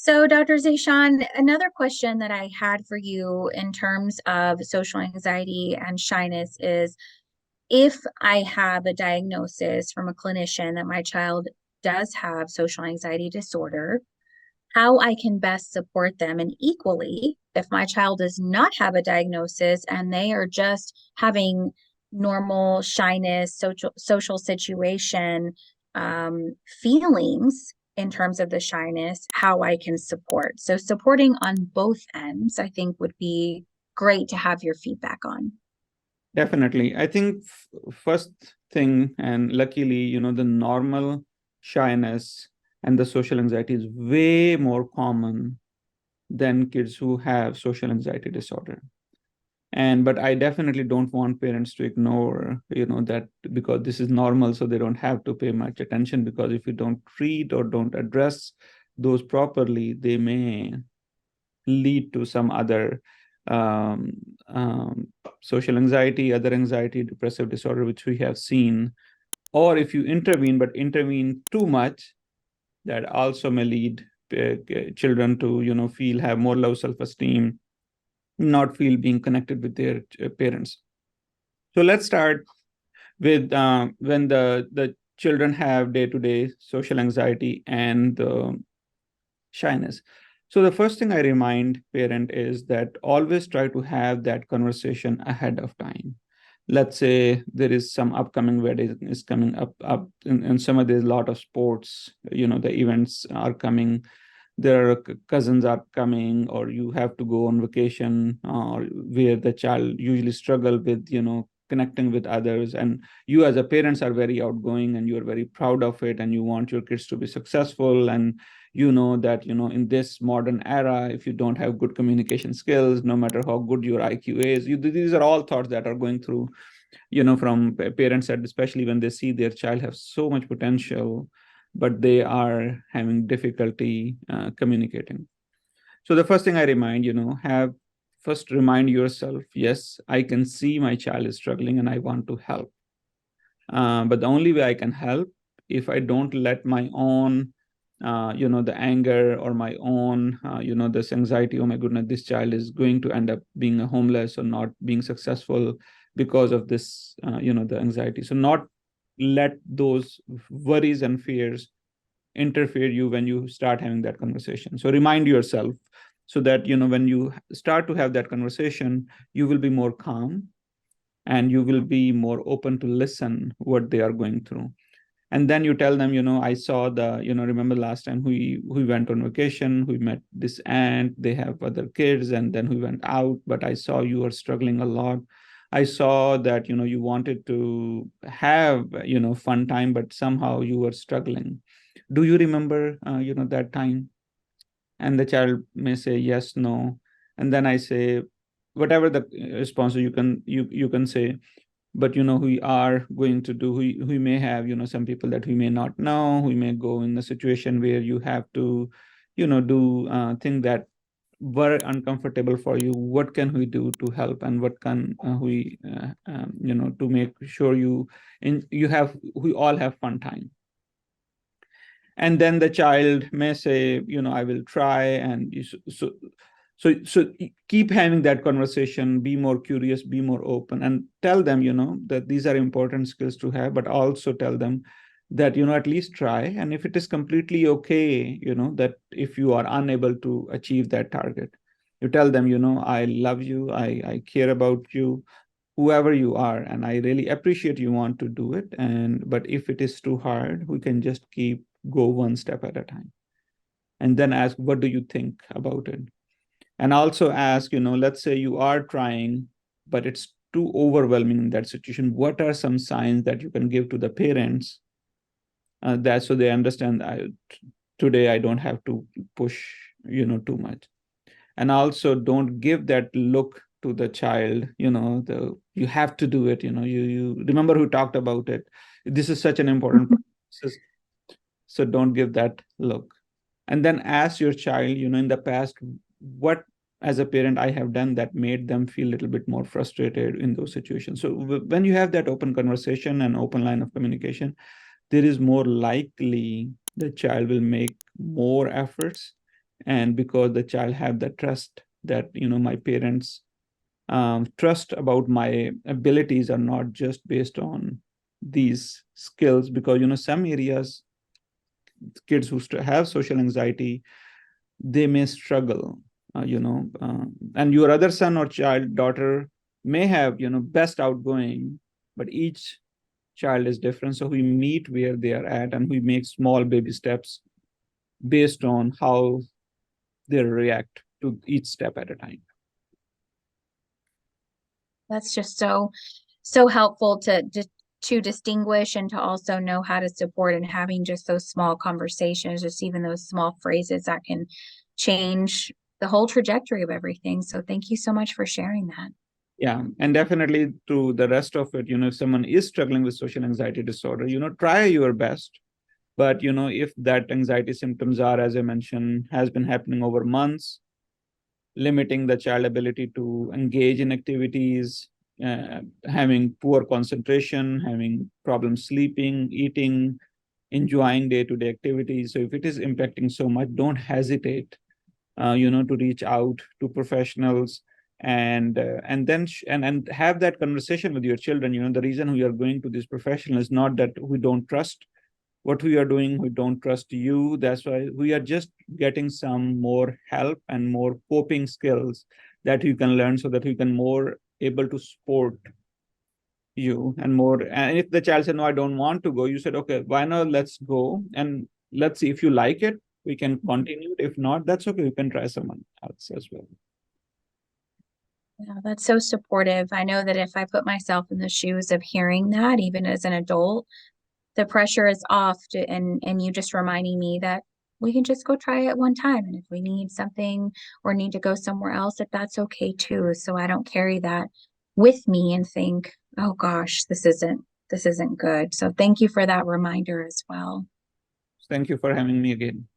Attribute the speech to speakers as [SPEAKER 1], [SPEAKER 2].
[SPEAKER 1] So, Dr. Zayshan, another question that I had for you in terms of social anxiety and shyness is if I have a diagnosis from a clinician that my child does have social anxiety disorder, how I can best support them. And equally, if my child does not have a diagnosis and they are just having normal shyness, social situation feelings in terms of the shyness, how I can support. So supporting on both ends, I think would be great to have your feedback on.
[SPEAKER 2] Definitely. I think first thing, and luckily, the normal shyness and the social anxiety is way more common than kids who have social anxiety disorder. But I definitely don't want parents to ignore, that because this is normal, so they don't have to pay much attention, because if you don't treat or don't address those properly, they may lead to some other um, um, social anxiety, other anxiety, depressive disorder, which we have seen. Or if you intervene, but intervene too much, that also may lead children to, have more low self-esteem, not feel being connected with their parents. So let's start with when the children have day-to-day social anxiety and shyness. So the first thing I remind parent is that always try to have that conversation ahead of time. Let's say there is some upcoming wedding is coming up in summer. There's a lot of sports. The events are coming. There are cousins are coming, or you have to go on vacation, or where the child usually struggle with connecting with others, and you as a parents are very outgoing and you're very proud of it, and you want your kids to be successful, and that in this modern era, if you don't have good communication skills, no matter how good your IQ is, these are all thoughts that are going through from parents, that especially when they see their child have so much potential, but they are having difficulty communicating. So the first thing I remind, have first remind yourself, yes, I can see my child is struggling and I want to help. But the only way I can help, if I don't let my own the anger, or my own this anxiety, oh my goodness, this child is going to end up being a homeless or not being successful because of this the anxiety. So not let those worries and fears interfere you when you start having that conversation. So remind yourself, so that when you start to have that conversation, you will be more calm, and you will be more open to listen what they are going through. And then you tell them, I saw remember last time we went on vacation, we met this aunt, they have other kids, and then we went out, but I saw you are struggling a lot. I saw that you wanted to have fun time, but somehow you were struggling. Do you remember that time? And the child may say yes, no. And then I say, whatever the response, you can say, but we are going to do, we may have some people that we may not know, we may go in a situation where you have to do things that were uncomfortable for you. What can we do to help, and what can we to make sure we all have fun time. And then the child may say, I will try. And so keep having that conversation, be more curious, be more open, and tell them that these are important skills to have, but also tell them that at least try. And if it is completely okay, that if you are unable to achieve that target, you tell them, I love you, I care about you, whoever you are, and I really appreciate you want to do it. And but if it is too hard, we can just keep go one step at a time. And then ask, what do you think about it? And also ask, let's say you are trying, but it's too overwhelming in that situation, what are some signs that you can give to the parents, that so they understand, today I don't have to push too much. And also don't give that look to the child, the you have to do it, you remember who talked about it, this is such an important process. So don't give that look. And then ask your child, in the past, what as a parent I have done that made them feel a little bit more frustrated in those situations. So when you have that open conversation and open line of communication, there is more likely the child will make more efforts, And because the child have the trust that, my parents trust about my abilities are not just based on these skills, because, some areas, kids who have social anxiety, they may struggle, and your other son or child, daughter may have, best outgoing, but each child is different. So we meet where they are at and we make small baby steps based on how they react to each step at a time.
[SPEAKER 1] That's just so helpful to distinguish and to also know how to support, and having just those small conversations, just even those small phrases that can change the whole trajectory of everything. So thank you so much for sharing that.
[SPEAKER 2] Yeah, and definitely to the rest of it, if someone is struggling with social anxiety disorder, try your best. But, if that anxiety symptoms are, as I mentioned, has been happening over months, limiting the child ability to engage in activities, having poor concentration, having problems sleeping, eating, enjoying day-to-day activities. So if it is impacting so much, don't hesitate, to reach out to professionals, and then and have that conversation with your children. The reason we are going to this professional is not that we don't trust what we are doing, we don't trust you. That's why we are just getting some more help and more coping skills that you can learn, so that you can more able to support you and more. And if the child said, no, I don't want to go, you said, okay, why not, let's go and let's see, if you like it, we can continue. If not, that's okay, you can try someone else as well.
[SPEAKER 1] Yeah, that's so supportive. I know that if I put myself in the shoes of hearing that, even as an adult, the pressure is off and you just reminding me that we can just go try it one time. And if we need something or need to go somewhere else, that that's okay too. So I don't carry that with me and think, oh gosh, this isn't good. So thank you for that reminder as well.
[SPEAKER 2] Thank you for having me again.